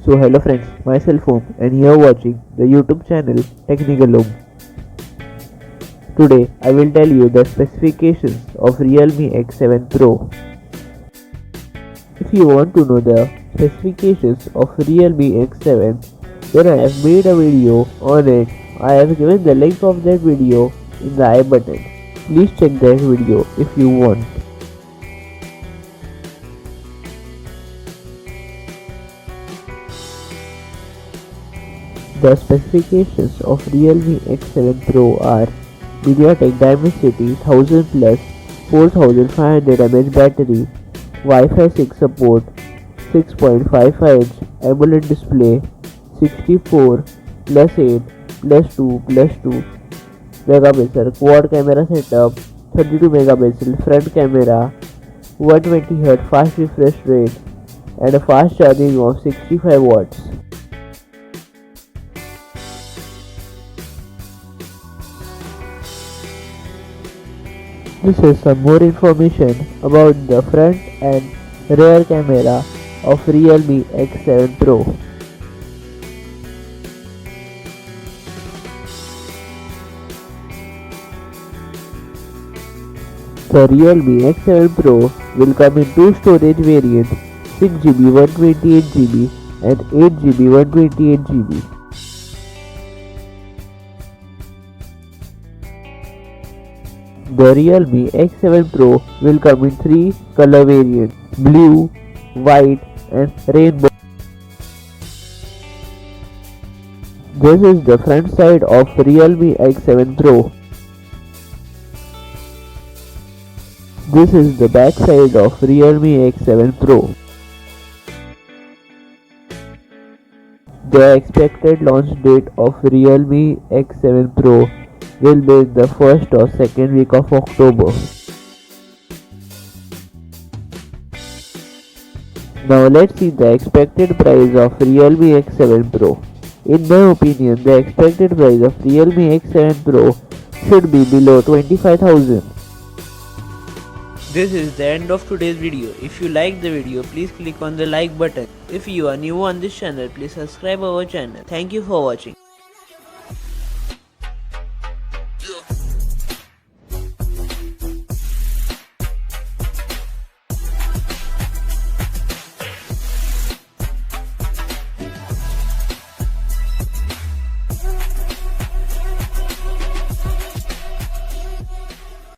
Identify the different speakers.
Speaker 1: So hello friends, myself Om and you are watching the YouTube channel Technical Om. Today I will tell you the specifications of Realme X7 Pro. If you want to know the specifications of Realme X7, then I have made a video on it. I have given the link of that video in the I button. Please check that video if you want. The specifications of Realme X7 Pro are MediaTek Dimensity 1000 plus 4500 mAh battery, Wi-Fi 6 support, 6.55 inch AMOLED display, 64 plus 8 plus 2 plus 2 megapixel quad camera setup, 32 megapixel front camera, 120Hz fast refresh rate, and a fast charging of 65 watts. This is some more information about the front and rear camera of Realme X7 Pro. The Realme X7 Pro will come in two storage variants, 6GB 128GB and 8GB 128GB. The Realme X7 Pro will come in three color variants, blue, white and rainbow. This is the front side of Realme X7 Pro. This is the back side of Realme X7 Pro. The expected launch date of Realme X7 Pro will be in the first or second week of October. Now let's see the expected price of Realme X7 Pro. In my opinion, the expected price of Realme X7 Pro should be below 25,000.
Speaker 2: This is the end of today's video. If you like the video, please click on the like button. If you are new on this channel, please subscribe our channel. Thank you for watching.
Speaker 3: Yeah.